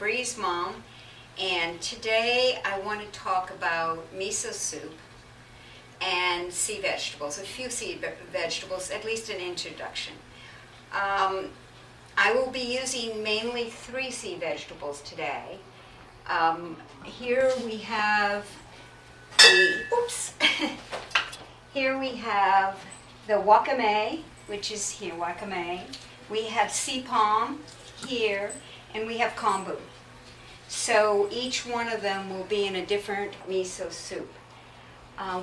Bree's mom, and today I want to talk about miso soup and sea vegetables, a few sea vegetables, at least an introduction. I will be using mainly 3 sea vegetables today. Here we have here we have the wakame, which is here, wakame. We have sea palm here, and we have kombu. So each one of them will be in a different miso soup.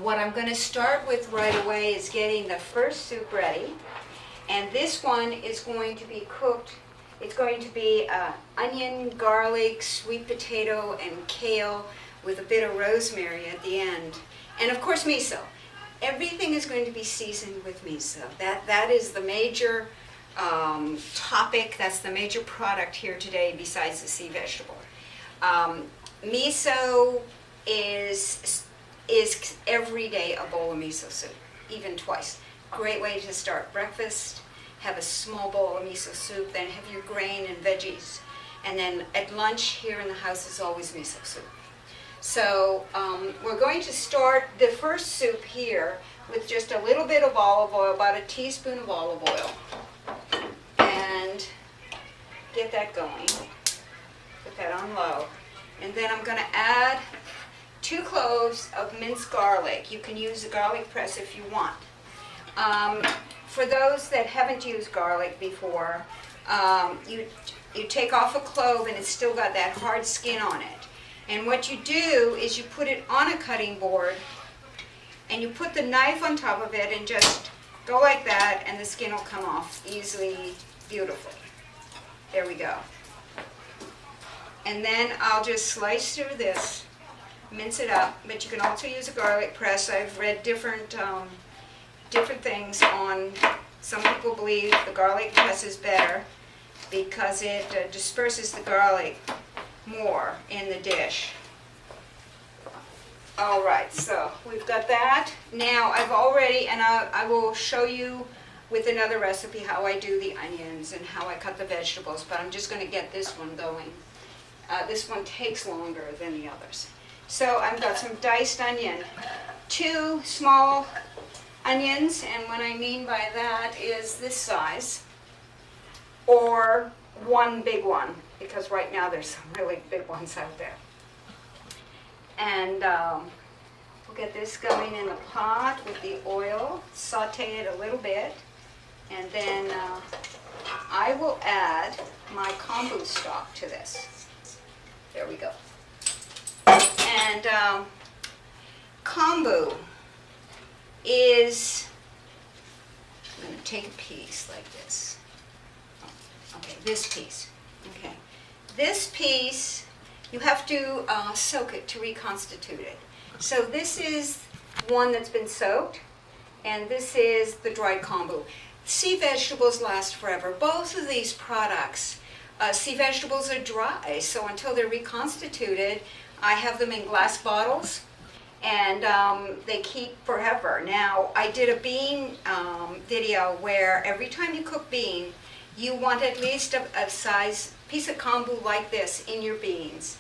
What I'm going to start with right away is getting the first soup ready. And this one is going to be cooked. It's going to be onion, garlic, sweet potato, and kale with a bit of rosemary at the end. And of course miso. Everything is going to be seasoned with miso. That is the major topic. That's the major product here today besides the sea vegetable. Miso is every day a bowl of miso soup, even twice. Great way to start breakfast. Have a small bowl of miso soup, then have your grain and veggies. And then at lunch here in the house is always miso soup. So we're going to start the first soup here with just a little bit of olive oil, about a teaspoon of olive oil. And get that going. Put that on low. And then I'm going to add 2 cloves of minced garlic. You can use a garlic press if you want. For those that haven't used garlic before, you take off a clove and it's still got that hard skin on it. And what you do is you put it on a cutting board and you put the knife on top of it and just go like that, and the skin will come off easily, beautifully. There we go. And then I'll just slice through this, mince it up, but you can also use a garlic press. I've read different things on, some people believe the garlic press is better because it disperses the garlic more in the dish. All right, so we've got that. Now I've already, and I will show you with another recipe how I do the onions and how I cut the vegetables, but I'm just going to get this one going. This one takes longer than the others. So I've got some diced onion, 2 small onions, and what I mean by that is this size, or 1 big one, because right now there's some really big ones out there. And we'll get this going in the pot with the oil, saute it a little bit, and then I will add my kombu stock to this. There we go. And kombu is, I'm going to take a piece like this. Okay, this piece. Okay. This piece, you have to soak it to reconstitute it. So this is one that's been soaked, and this is the dried kombu. Sea vegetables last forever. Both of these products, sea vegetables are dry, so until they're reconstituted, I have them in glass bottles, and they keep forever. Now, I did a bean video where every time you cook bean, you want at least a size piece of kombu like this in your beans.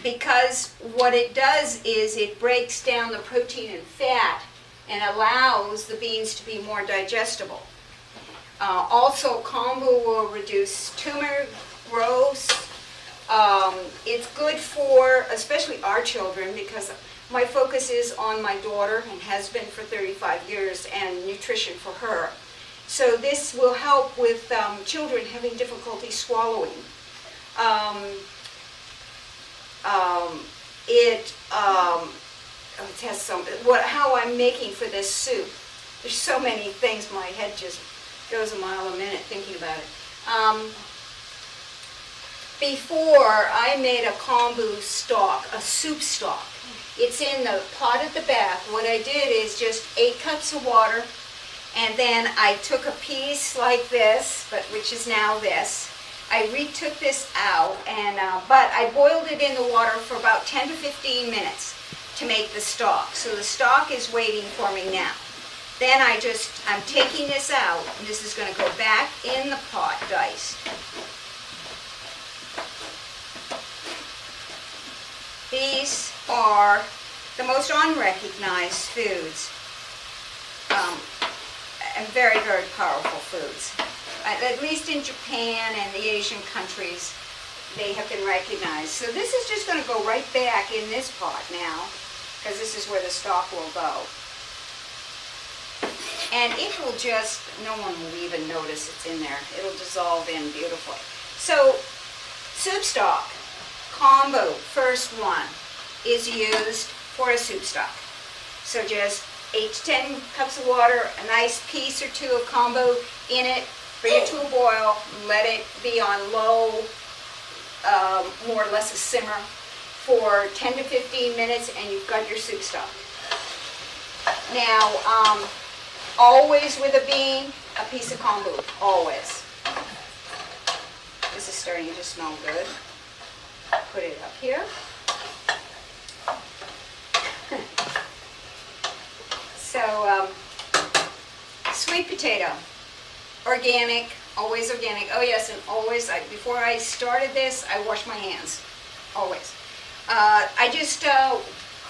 Because what it does is it breaks down the protein and fat and allows the beans to be more digestible. Also, kombu will reduce tumor growth. It's good for, especially our children, because my focus is on my daughter and has been for 35 years, and nutrition for her. So this will help with children having difficulty swallowing. It has some, how I'm making for this soup. There's so many things, my head just goes a mile a minute thinking about it. Before, I made a kombu stock, a soup stock. It's in the pot at the back. What I did is just 8 cups of water, and then I took a piece like this, which is now this. I retook this out, but I boiled it in the water for about 10 to 15 minutes to make the stock. So the stock is waiting for me now. Then I'm taking this out, and this is going to go back in the pot diced. These are the most unrecognized foods, and very, very powerful foods. At least in Japan and the Asian countries, they have been recognized. So this is just going to go right back in this pot now, because this is where the stock will go. And it will just, no one will even notice it's in there. It'll dissolve in beautifully. So, soup stock, combo, first one, is used for a soup stock. So just 8 to 10 cups of water, a nice piece or two of combo in it, bring it to a boil, let it be on low, more or less a simmer, for 10 to 15 minutes, and you've got your soup stock. Now, always with a bean, a piece of kombu, always. This is starting to smell good. Put it up here. So, sweet potato, organic, always organic. Oh yes, and always, before I started this, I wash my hands, always. I just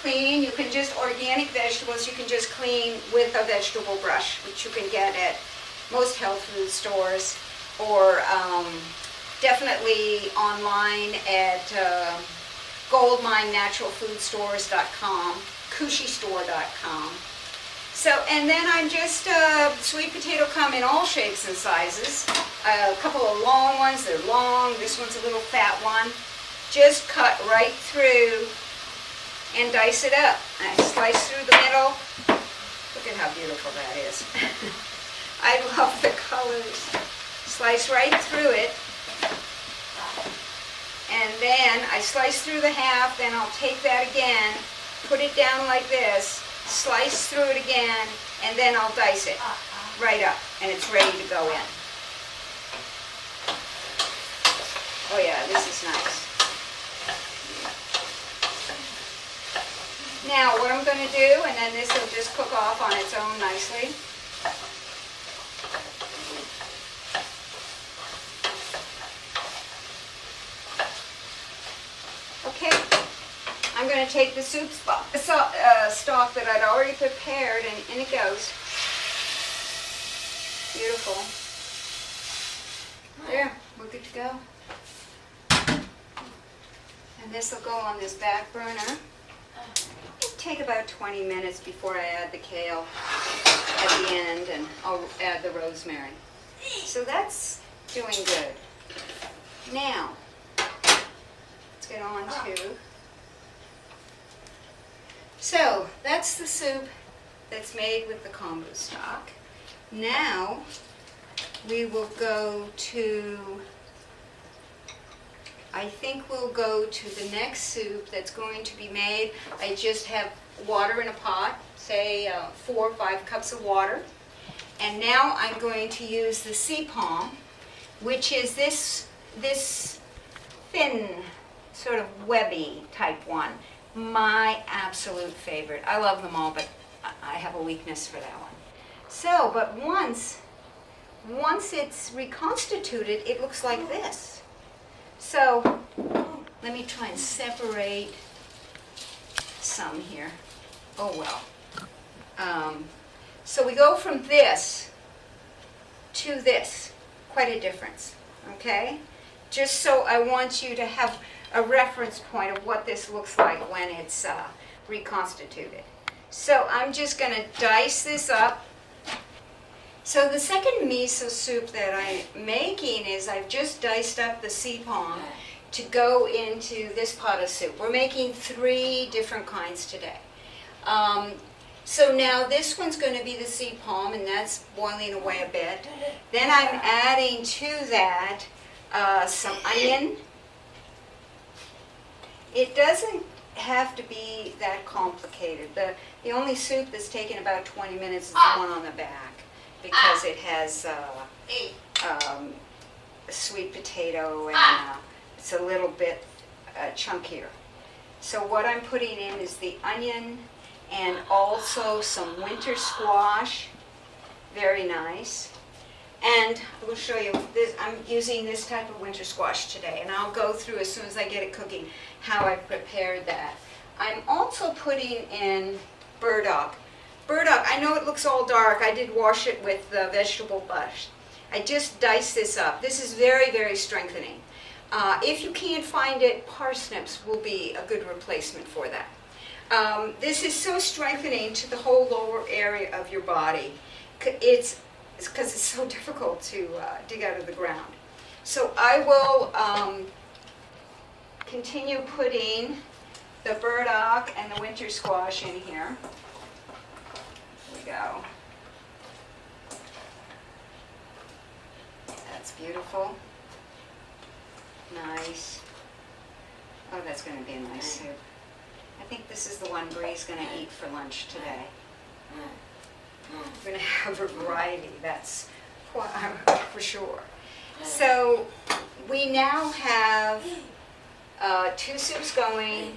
clean, you can just, organic vegetables, you can just clean with a vegetable brush, which you can get at most health food stores, or definitely online at goldminenaturalfoodstores.com, kushistore.com. So, and then I'm just, sweet potato come in all shapes and sizes. A couple of long ones, they're long, this one's a little fat one. Just cut right through and dice it up. I slice through the middle. Look at how beautiful that is. I love the colors. Slice right through it. And then I slice through the half, then I'll take that again, put it down like this, slice through it again, and then I'll dice it right up, and it's ready to go in. Oh yeah, this is nice. Now what I'm going to do, and then this will just cook off on its own nicely. Okay, I'm going to take the soup stock that I'd already prepared, and in it goes. Beautiful. There, we're good to go. And this will go on this back burner. It'll take about 20 minutes before I add the kale at the end, and I'll add the rosemary. So that's doing good. Now, let's get on to, so that's the soup that's made with the kombu stock. Now we will go to, I think we'll go to the next soup that's going to be made. I just have water in a pot, say 4 or 5 cups of water. And now I'm going to use the sea palm, which is this thin, sort of webby type one. My absolute favorite. I love them all, but I have a weakness for that one. So, but once it's reconstituted, it looks like this. So, let me try and separate some here. Oh well. So we go from this to this. Quite a difference, okay? Just so I want you to have a reference point of what this looks like when it's reconstituted. So I'm just going to dice this up. So the second miso soup that I'm making is I've just diced up the sea palm to go into this pot of soup. We're making 3 different kinds today. So now this one's going to be the sea palm, and that's boiling away a bit. Then I'm adding to that some onion. It doesn't have to be that complicated. The only soup that's taken about 20 minutes is the one on the back, because it has sweet potato and it's a little bit chunkier. So what I'm putting in is the onion and also some winter squash, very nice. And I will show you this. I'm using this type of winter squash today, and I'll go through as soon as I get it cooking how I prepared that. I'm also putting in burdock. Burdock, I know it looks all dark. I did wash it with the vegetable brush. I just diced this up. This is very, very strengthening. If you can't find it, parsnips will be a good replacement for that. This is so strengthening to the whole lower area of your body. It's because it's so difficult to dig out of the ground. So I will continue putting the burdock and the winter squash in here. Here we go. That's beautiful. Nice. Oh, that's going to be a nice soup. I think this is the one Bree's going to eat for lunch today. We're going to have a variety, that's for sure. So we now have 2 soups going,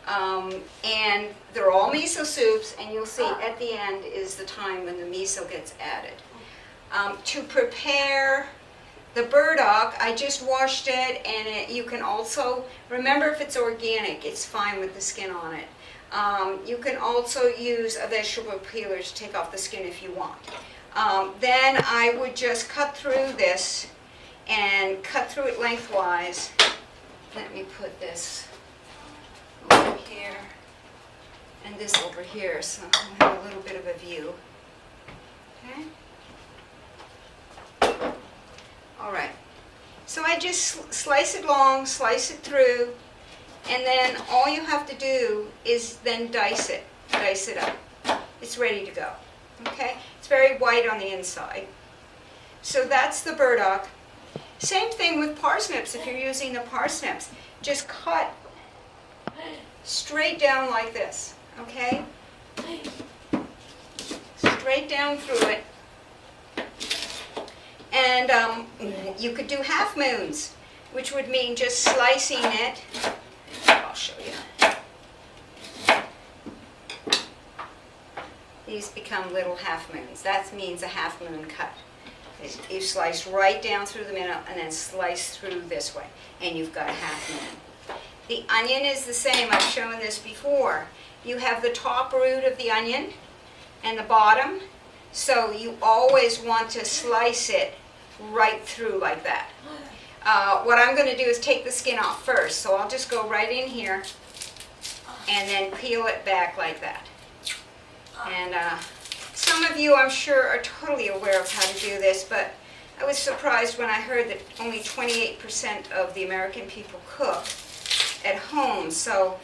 and they're all miso soups, and you'll see at the end is the time when the miso gets added. To prepare the burdock, I just washed it, and you can also, remember if it's organic, it's fine with the skin on it. You can also use a vegetable peeler to take off the skin if you want. Then I would just cut through this and cut through it lengthwise. Let me put this over here and this over here so I have a little bit of a view. Okay? All right. So I just slice it long, slice it through, and then all you have to do is then dice it up. It's ready to go. Okay? It's very white on the inside. So that's the burdock. Same thing with parsnips. If you're using the parsnips, just cut straight down like this. Okay? Straight down through it. And you could do half moons, which would mean just slicing it. I'll show you. These become little half moons. That means a half moon cut. You slice right down through the middle and then slice through this way, and you've got a half moon. The onion is the same. I've shown this before. You have the top root of the onion and the bottom, so you always want to slice it right through like that. What I'm going to do is take the skin off first, so I'll just go right in here and then peel it back like that. And some of you, I'm sure, are totally aware of how to do this, but I was surprised when I heard that only 28% of the American people cook at home, so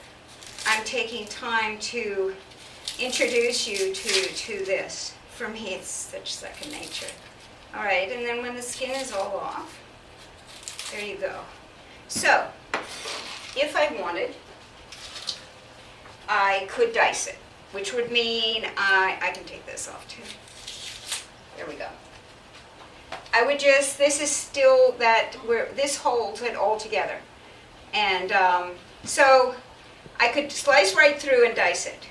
I'm taking time to introduce you to this. For me, it's such second nature. All right, and then when the skin is all off, there you go. So, if I wanted, I could dice it, which would mean I can take this off too. There we go. I would just, this is still that, where this holds it all together. And so I could slice right through and dice it,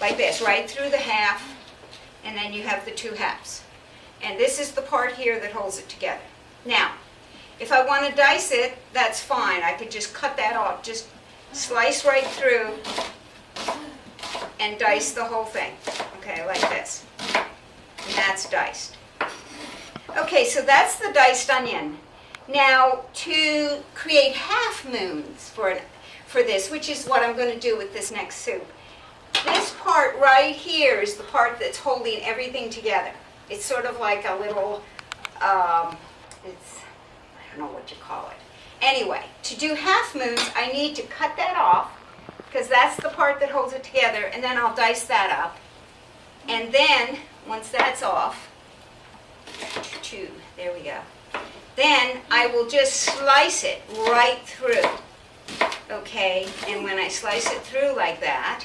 like this, right through the half, and then you have the 2 halves. And this is the part here that holds it together. Now, if I want to dice it, that's fine. I could just cut that off, just slice right through and dice the whole thing. Okay, like this. And that's diced. Okay, so that's the diced onion. Now, to create half moons for this, which is what I'm going to do with this next soup, this part right here is the part that's holding everything together. It's sort of like a little, I don't know what you call it. Anyway, to do half moons, I need to cut that off, because that's the part that holds it together, and then I'll dice that up. And then, once that's off, there we go. Then I will just slice it right through, okay? And when I slice it through like that,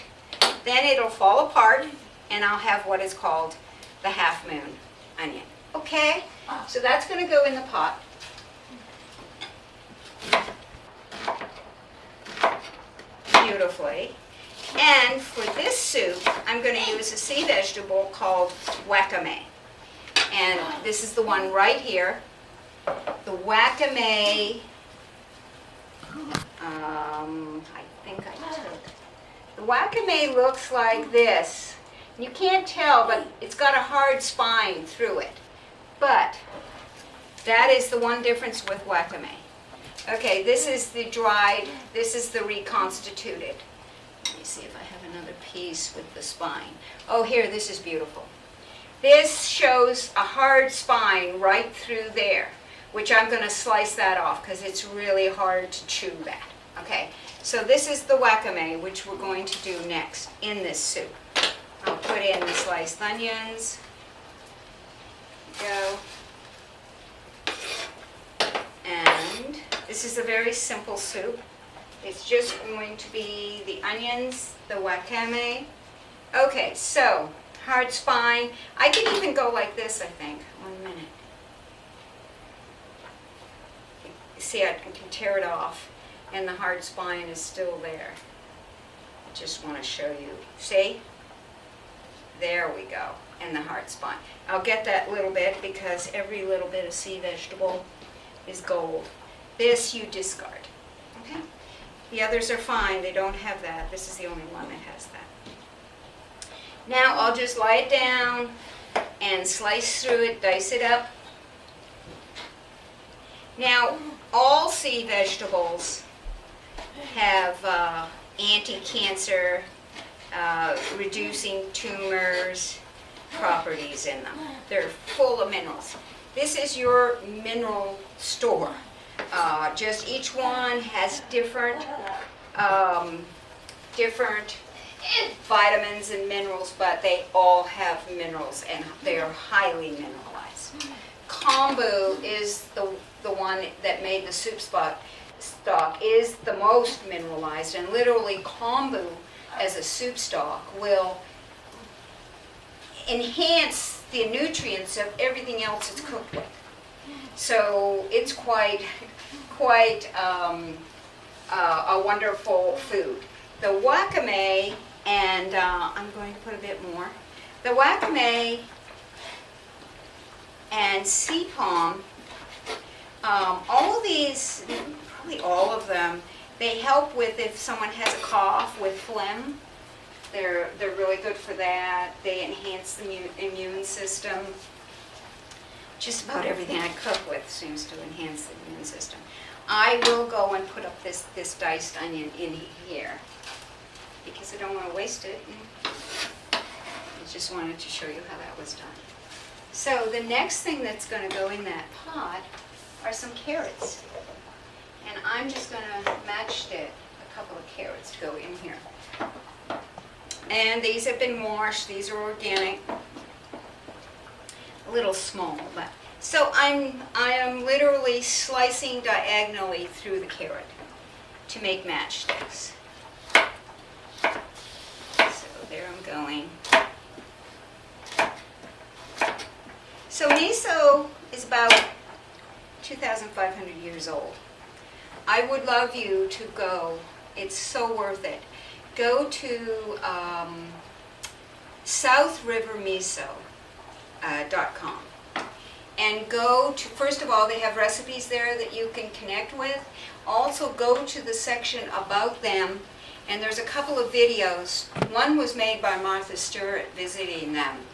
then it'll fall apart, and I'll have what is called the half moon onion. Okay? So that's going to go in the pot. Beautifully. And for this soup, I'm going to use a sea vegetable called wakame. And this is the one right here. The wakame, I think I took. The wakame looks like this. You can't tell, but it's got a hard spine through it. But that is the one difference with wakame. Okay, this is the dried, this is the reconstituted. Let me see if I have another piece with the spine. Oh, here, this is beautiful. This shows a hard spine right through there, which I'm going to slice that off because it's really hard to chew that. Okay, so this is the wakame, which we're going to do next in this soup. I'll put in the sliced onions. Go. And this is a very simple soup. It's just going to be the onions, the wakame. Okay, so hard spine. I can even go like this, I think. 1 minute. See, I can tear it off, and the hard spine is still there. I just want to show you. See? There we go, and the hard spine. I'll get that little bit because every little bit of sea vegetable is gold. This you discard. Okay? The others are fine. They don't have that. This is the only one that has that. Now I'll just lie it down and slice through it, dice it up. Now, all sea vegetables have anti-cancer, reducing tumors properties in them. They're full of minerals. This is your mineral store. Just each one has different vitamins and minerals, but they all have minerals and they are highly mineralized. Kombu is the one that made the soup stock is the most mineralized, and literally kombu as a soup stock will enhance the nutrients of everything else it's cooked with. So it's quite a wonderful food. The wakame, and I'm going to put a bit more. The wakame and sea palm, all of these, probably all of them, they help with if someone has a cough with phlegm. They're really good for that. They enhance the immune system. Just about everything I cook with seems to enhance the immune system. I will go and put up this diced onion in here because I don't want to waste it. I just wanted to show you how that was done. So the next thing that's going to go in that pot are some carrots. And I'm just going to matchstick a couple of carrots to go in here. And these have been washed. These are organic. A little small, but so I am literally slicing diagonally through the carrot to make matchsticks. So there I'm going. So miso is about 2,500 years old. I would love you to go. It's so worth it. Go to southrivermiso.com and go to, first of all, they have recipes there that you can connect with. Also go to the section about them, and there's a couple of videos. One was made by Martha Stewart visiting them,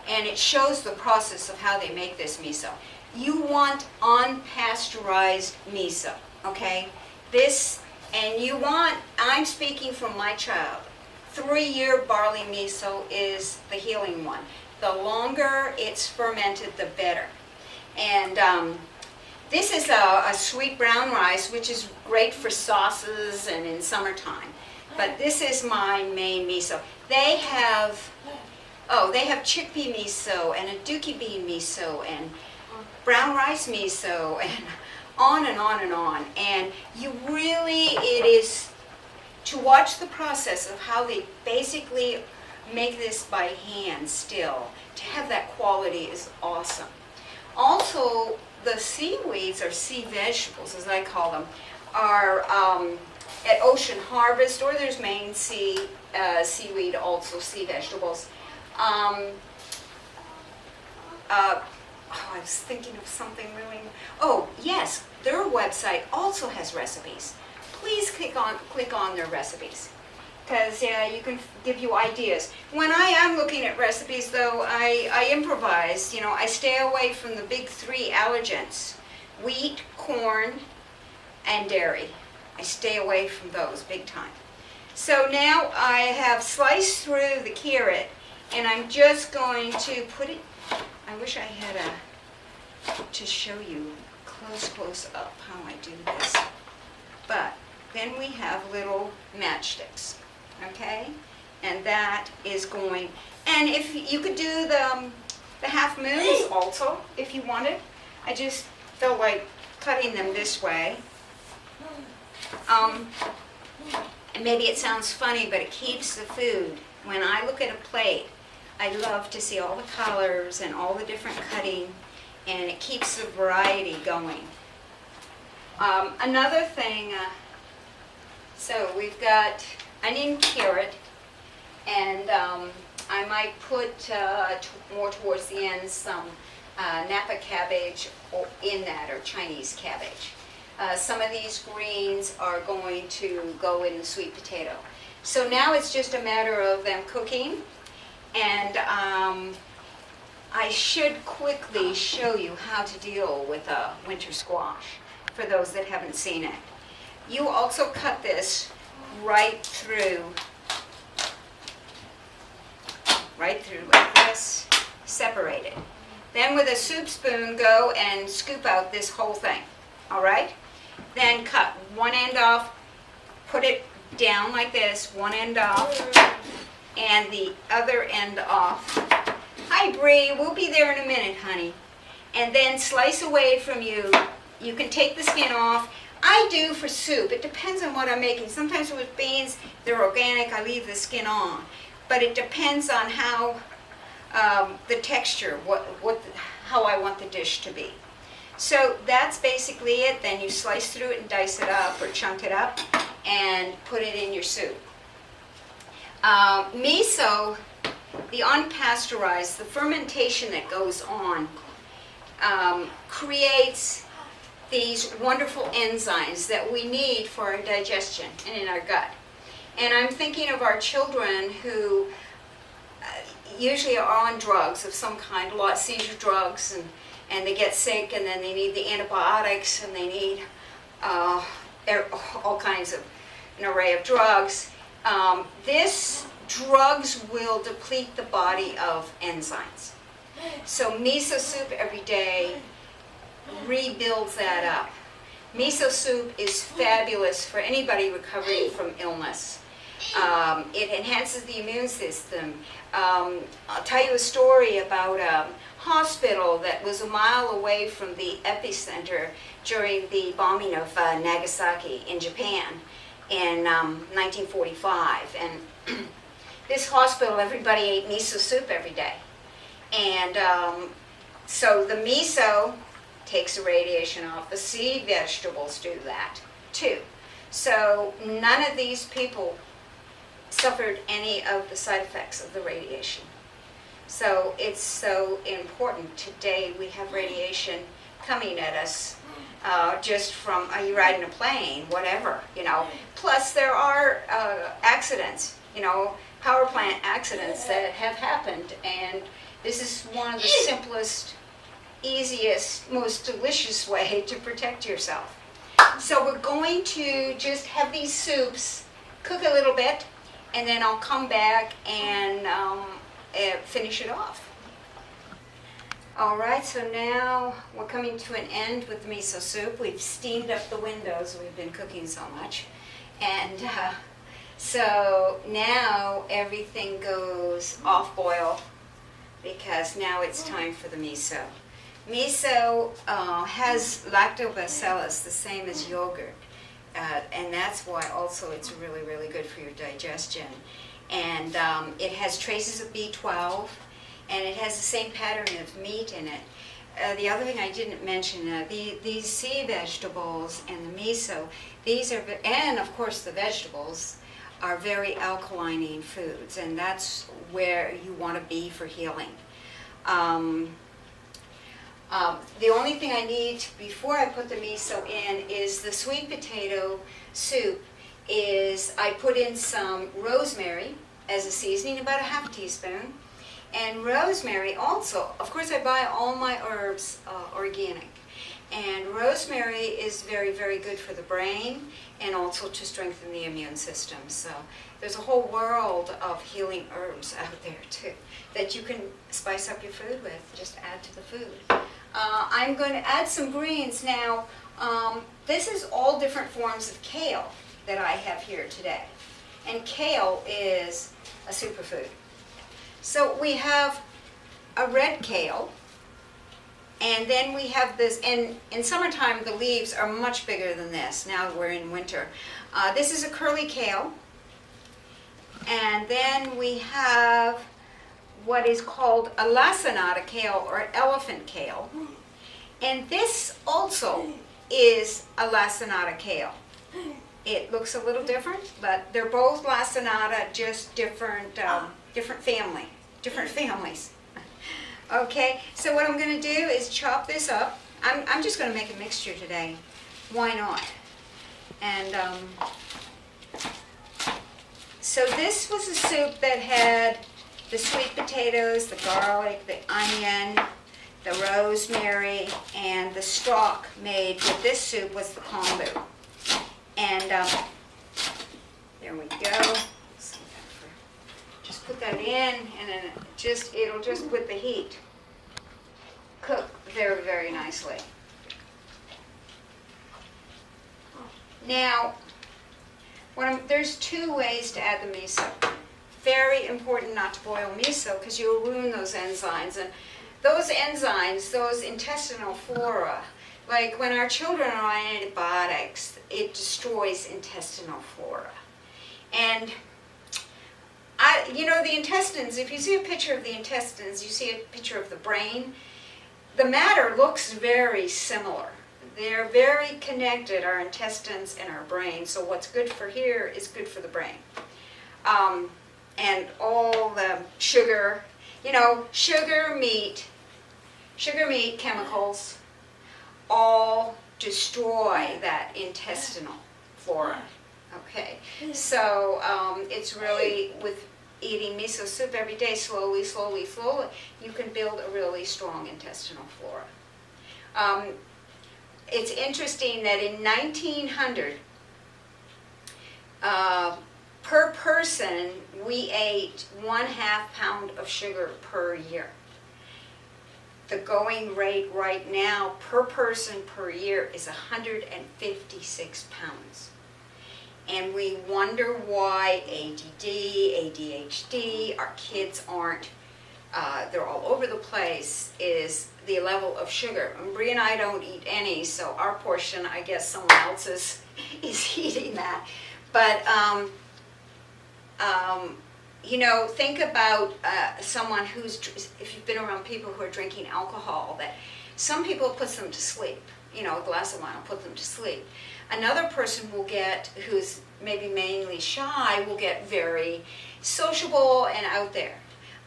and it shows the process of how they make this miso. You want unpasteurized miso, okay? And you want, I'm speaking from my child, 3-year barley miso is the healing one. The longer it's fermented, the better. And this is a sweet brown rice, which is great for sauces and in summertime. But this is my main miso. They have chickpea miso and a dookie bean miso and brown rice miso and on and on and on. And you really, it is to watch the process of how they basically make this by hand still. To have that quality is awesome. Also, the seaweeds, or sea vegetables as I call them, are at Ocean Harvest, or there's Maine seaweed, also sea vegetables. I was thinking of something really, oh, yes, their website also has recipes. Please click on their recipes, because you can give you ideas. When I am looking at recipes, though, I improvise. You know, I stay away from the big three allergens: wheat, corn, and dairy. I stay away from those big time. So now I have sliced through the carrot, and I'm just going to put it, I wish I had to show you close up how I do this. But then we have little matchsticks, okay? And that is going, and if you could do the half moons also, if you wanted. I just felt like cutting them this way. And maybe it sounds funny, but it keeps the food. When I look at a plate, I love to see all the colors and all the different cutting, and it keeps the variety going. Another thing, so we've got onion, carrot, and I might put more towards the end some Napa cabbage in that, or Chinese cabbage. Some of these greens are going to go in the sweet potato. So now it's just a matter of them cooking, and I should quickly show you how to deal with a winter squash for those that haven't seen it. You also cut this right through like this, separate it. Then with a soup spoon, go and scoop out this whole thing, all right? Then cut one end off, put it down like this, one end off, and the other end off. Hi, Bree, we'll be there in a minute, honey. And then slice away from you. You can take the skin off. I do for soup. It depends on what I'm making. Sometimes with beans, they're organic, I leave the skin on. But it depends on how the texture, how I want the dish to be. So that's basically it. Then you slice through it and dice it up or chunk it up and put it in your soup. Miso, the unpasteurized, the fermentation that goes on creates these wonderful enzymes that we need for our digestion and in our gut. And I'm thinking of our children who usually are on drugs of some kind, a lot of seizure drugs, and they get sick, and then they need the antibiotics, and they need all kinds of an array of drugs. This drugs will deplete the body of enzymes. So miso soup every day rebuilds that up. Miso soup is fabulous for anybody recovering from illness. It enhances the immune system. I'll tell you a story about a hospital that was a mile away from the epicenter during the bombing of Nagasaki in Japan in 1945. And this hospital, everybody ate miso soup every day. And so the miso takes the radiation off. The sea vegetables do that too. So none of these people suffered any of the side effects of the radiation. So it's so important. Today we have radiation coming at us just from, are you riding a plane, whatever, you know. Plus there are accidents, you know, power plant accidents that have happened, and this is one of the simplest, easiest, most delicious way to protect yourself. So we're going to just have these soups cook a little bit, and then I'll come back and finish it off. All right, so now we're coming to an end with the miso soup. We've steamed up the windows. We've been cooking so much. And so now everything goes off boil because now it's time for the miso. Miso has lactobacillus, the same as yogurt. And that's why also it's really, really good for your digestion. And it has traces of B12, and it has the same pattern of meat in it. The other thing I didn't mention, these sea vegetables and the miso, these are, and of course the vegetables, are very alkalining foods, and that's where you want to be for healing. The only thing I need before I put the miso in is the sweet potato soup. I put in some rosemary as a seasoning, about a half teaspoon. And rosemary also, of course I buy all my herbs organic. And rosemary is very, very good for the brain and also to strengthen the immune system. So there's a whole world of healing herbs out there too that you can spice up your food with, just add to the food. I'm going to add some greens now. This is all different forms of kale that I have here today. And kale is a superfood. So we have a red kale, and then we have this, and in summertime the leaves are much bigger than this. Now we're in winter. This is a curly kale, and then we have what is called a lacinato kale or elephant kale, and this also is a lacinato kale. It looks a little different, but they're both lacinato, just different families. Okay, so what I'm going to do is chop this up. I'm just going to make a mixture today. Why not? And so this was a soup that had the sweet potatoes, the garlic, the onion, the rosemary, and the stock made with this soup was the kombu. And there we go. Just put that in, and then it'll just with the heat cook very, very nicely. Now, there's two ways to add the miso. Very important not to boil miso because you'll ruin those enzymes. And those enzymes, those intestinal flora, like when our children are on antibiotics, it destroys intestinal flora. And the intestines, if you see a picture of the intestines, you see a picture of the brain, the matter looks very similar. They're very connected, our intestines and our brain. So what's good for here is good for the brain. And all the sugar, sugar, meat chemicals, all destroy that intestinal flora. Okay, so it's really, with eating miso soup every day, slowly, you can build a really strong intestinal flora. It's interesting that in 1900, per person, we ate 1/2 pound of sugar per year. The going rate right now per person per year is 156 pounds. And we wonder why ADD, ADHD, our kids aren't, they're all over the place, is the level of sugar. And Bree and I don't eat any, so our portion, I guess someone else is eating that. But, think about someone if you've been around people who are drinking alcohol, that some people puts them to sleep. A glass of wine will put them to sleep. Another person who's maybe mainly shy, will get very sociable and out there.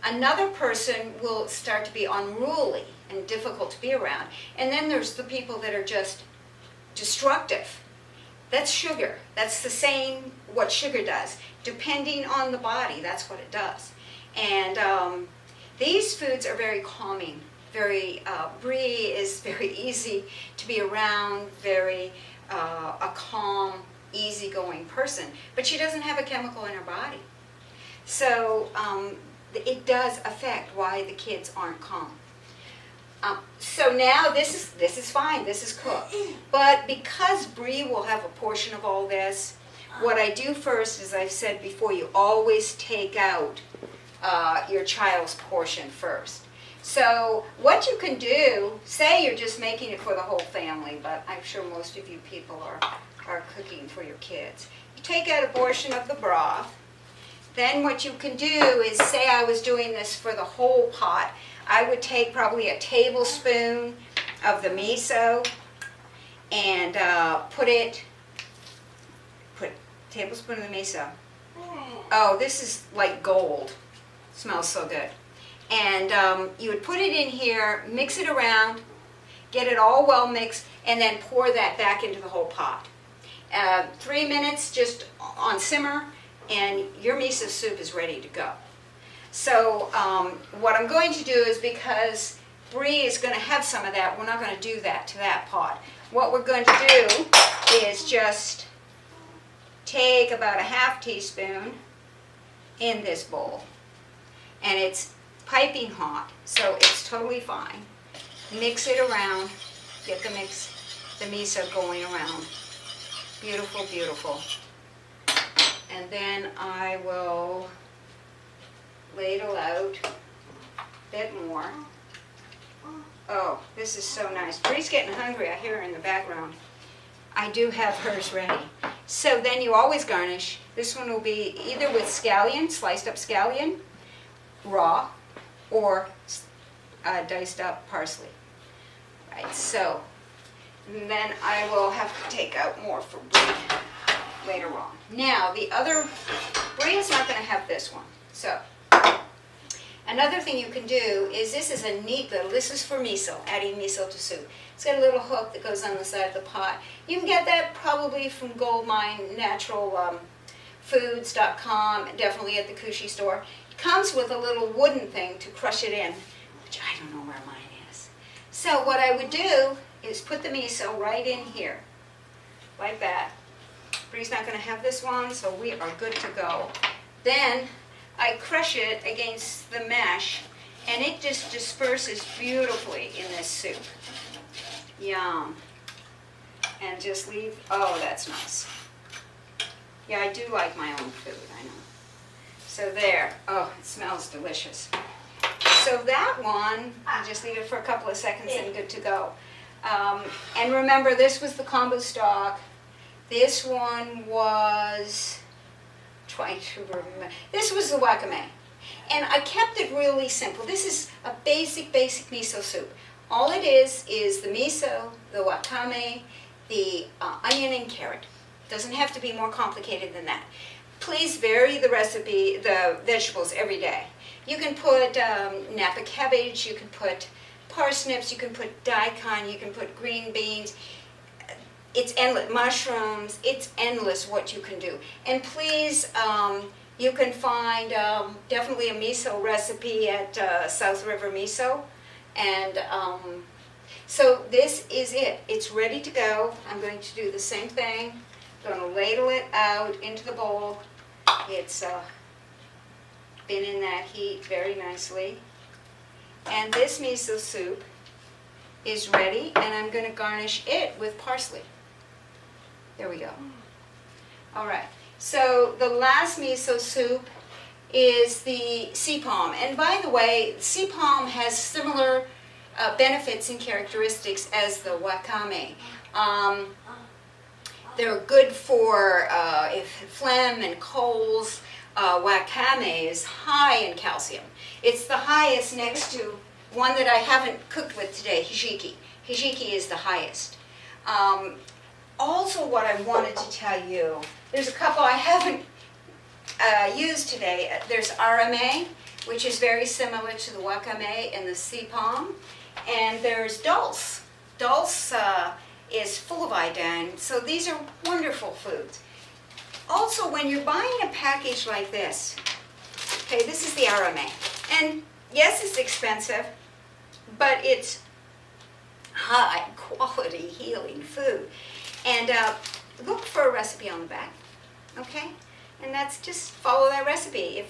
Another person will start to be unruly and difficult to be around. And then there's the people that are just destructive. That's sugar. That's the same, what sugar does. Depending on the body, that's what it does. And these foods are very calming. Bree is very easy to be around, a calm, easygoing person. But she doesn't have a chemical in her body. So it does affect why the kids aren't calm. So now this is fine, this is cooked. But because Bree will have a portion of all this, what I do first, as I've said before, you always take out your child's portion first. So what you can do, say you're just making it for the whole family, but I'm sure most of you people are cooking for your kids. You take out a portion of the broth. Then what you can do is, say I was doing this for the whole pot, I would take probably a tablespoon of the miso and put a tablespoon of the miso. Oh, this is like gold. Smells so good. And you would put it in here, mix it around, Get it all well mixed, and then pour that back into the whole pot. 3 minutes just on simmer, and your miso soup is ready to go. So what I'm going to do is, because Bree is going to have some of that, we're not going to do that to that pot. What we're going to do is just take about a half teaspoon in this bowl. And it's piping hot, so it's totally fine. Mix it around, get the miso going around. Beautiful, beautiful. And then I will ladle out a bit more. Oh, this is so nice. Bree's getting hungry, I hear her in the background. I do have hers ready. So then you always garnish. This one will be either with scallion, sliced up scallion, raw, or diced up parsley. Right, so and then I will have to take out more for Bree later on. Now, the other, Bree is not going to have this one. So, another thing you can do is, this is a neat little, this is for miso, adding miso to soup. It's got a little hook that goes on the side of the pot. You can get that probably from Goldmine Natural Foods.com, definitely at the Kushi store. It comes with a little wooden thing to crush it in, which I don't know where mine is. So what I would do is put the miso right in here, like that. Bree's not going to have this one, so we are good to go. Then I crush it against the mesh, and it just disperses beautifully in this soup. Yum. And just leave, oh, that's nice. Yeah, I do like my own food, I know. So there, oh, it smells delicious. So that one, you just leave it for a couple of seconds and good to go. And remember, this was the combo stock. This one was, trying to remember, this was the wakame. And I kept it really simple. This is a basic miso soup. All it is the miso, the wakame, the onion and carrot. Doesn't have to be more complicated than that. Please vary the recipe, the vegetables every day. You can put Napa cabbage, you can put parsnips, you can put daikon, you can put green beans. It's endless. Mushrooms, it's endless what you can do. And please, you can find definitely a miso recipe at South River Miso. And so this is it. It's ready to go. I'm going to do the same thing. I'm going to ladle it out into the bowl. It's been in that heat very nicely. And this miso soup is ready, and I'm going to garnish it with parsley. There we go. All right. So the last miso soup is the sea palm. And by the way, sea palm has similar benefits and characteristics as the wakame. They're good for phlegm and colds. Wakame is high in calcium. It's the highest next to one that I haven't cooked with today, hijiki. Hijiki is the highest. Also, what I wanted to tell you, there's a couple I haven't used today. There's arame, which is very similar to the wakame and the sea palm. And there's dulse. Dulse is full of iodine, so these are wonderful foods. Also, when you're buying a package like this, okay, this is the arame. And yes, it's expensive, but it's high quality healing food. And look for a recipe on the back, okay? And that's just follow that recipe.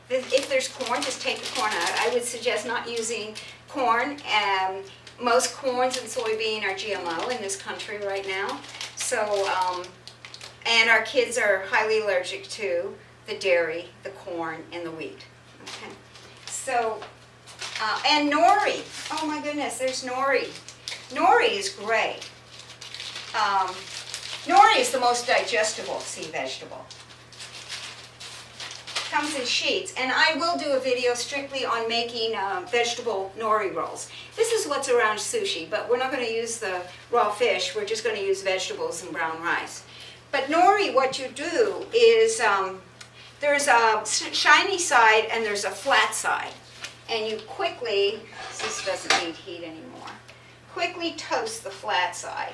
If there's corn, just take the corn out. I would suggest not using corn. Most corns and soybean are GMO in this country right now. So, and our kids are highly allergic to the dairy, the corn, and the wheat. Okay. So, and nori. Oh my goodness, there's nori. Nori is great. Nori is the most digestible sea vegetable. Comes in sheets, and I will do a video strictly on making vegetable nori rolls. This is what's around sushi, but we're not going to use the raw fish. We're just going to use vegetables and brown rice. But nori, what you do is there's a shiny side and there's a flat side, and you quickly, this doesn't need heat anymore, quickly toast the flat side.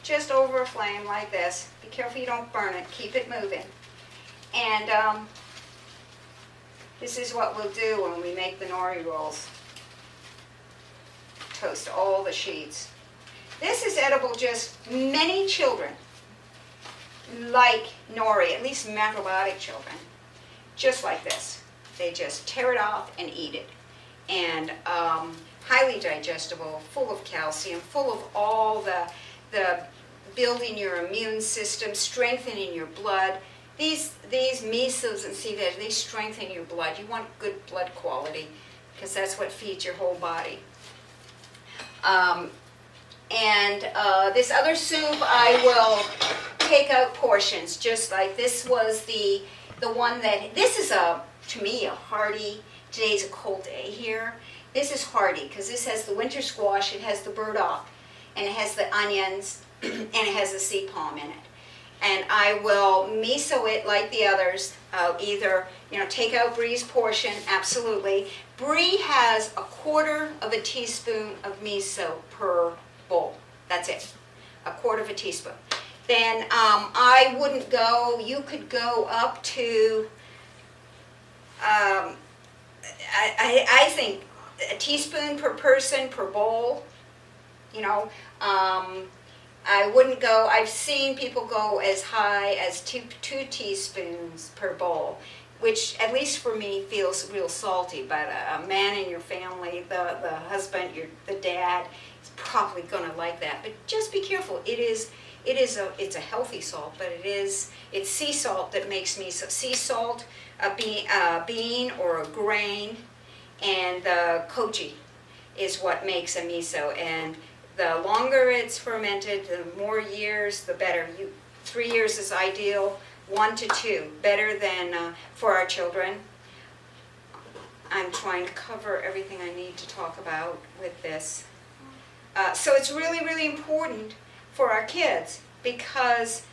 Just over a flame like this. Be careful you don't burn it. Keep it moving. And this is what we'll do when we make the nori rolls. Toast all the sheets. This is edible. Just many children like nori, at least macrobiotic children, just like this. They just tear it off and eat it. And highly digestible, full of calcium, full of all the building your immune system, strengthening your blood. These misos and sea veg, they strengthen your blood. You want good blood quality because that's what feeds your whole body. This other soup, I will take out portions, just like this was the one that, this is to me, a hearty, today's a cold day here. This is hearty because this has the winter squash, it has the burdock, and it has the onions, and it has the sea palm in it. And I will miso it like the others. I'll either, take out Bree's portion, absolutely. Bree has 1/4 of a teaspoon of miso per bowl. That's it, 1/4 teaspoon. Then I wouldn't go, you could go up to, I think a teaspoon per person per bowl, I wouldn't go, I've seen people go as high as two teaspoons per bowl, which at least for me feels real salty, but a man in your family, the husband, the dad, is probably going to like that. But just be careful. It's a healthy salt, but it's sea salt that makes miso. Sea salt, a bean or a grain, and the koji is what makes a miso. And the longer it's fermented, the more years, the better. 3 years is ideal, 1 to 2, better than for our children. I'm trying to cover everything I need to talk about with this. So it's really, really important for our kids because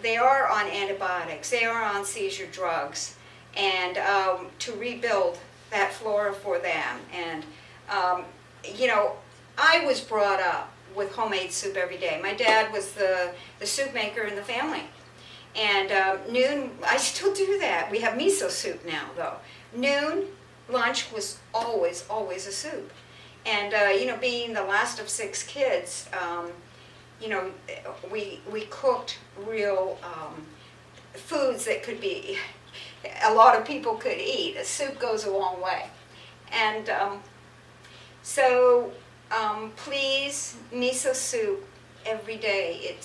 they are on antibiotics, they are on seizure drugs, and to rebuild that flora for them. And, I was brought up with homemade soup every day. My dad was the soup maker in the family. And noon, I still do that. We have miso soup now, though. Noon, lunch was always a soup. And, being the last of 6 kids, we cooked real foods that could be, a lot of people could eat. A soup goes a long way. And please, miso soup every day.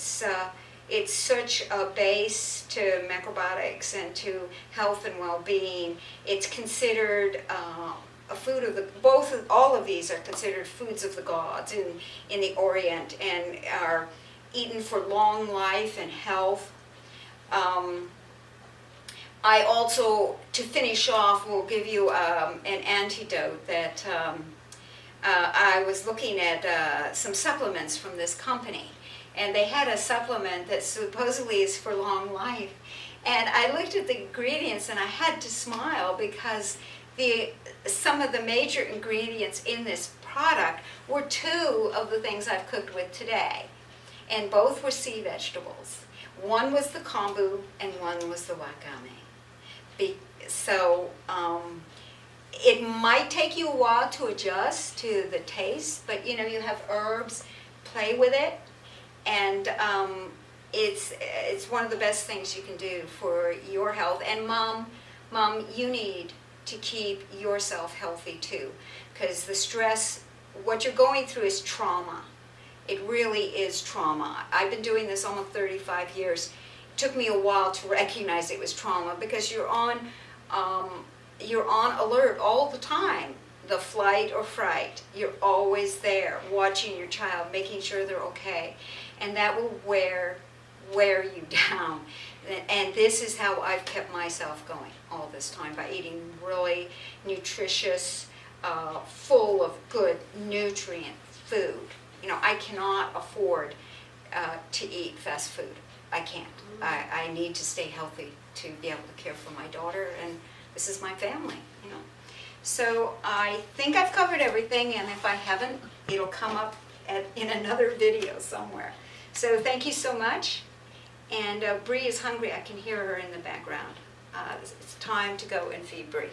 It's such a base to macrobiotics and to health and well-being. It's considered a food of all of these are considered foods of the gods in the Orient and are eaten for long life and health. I also, to finish off, will give you an antidote that I was looking at some supplements from this company, and they had a supplement that supposedly is for long life. And I looked at the ingredients and I had to smile because some of the major ingredients in this product were 2 of the things I've cooked with today, and both were sea vegetables. One was the kombu and one was the wakame. It might take you a while to adjust to the taste, but you have herbs, play with it, and it's one of the best things you can do for your health. And mom, you need to keep yourself healthy too, because the stress, what you're going through is trauma. It really is trauma. I've been doing this almost 35 years. It took me a while to recognize it was trauma because you're on alert all the time. The flight or fright, you're always there watching your child, making sure they're okay, and that will wear you down. And this is how I've kept myself going all this time, by eating really nutritious, full of good nutrient food. I cannot afford to eat fast food. I can't. I need to stay healthy to be able to care for my daughter, and this is my family, So I think I've covered everything, and if I haven't, it'll come up in another video somewhere. So thank you so much. And Bree is hungry. I can hear her in the background. It's time to go and feed Bree.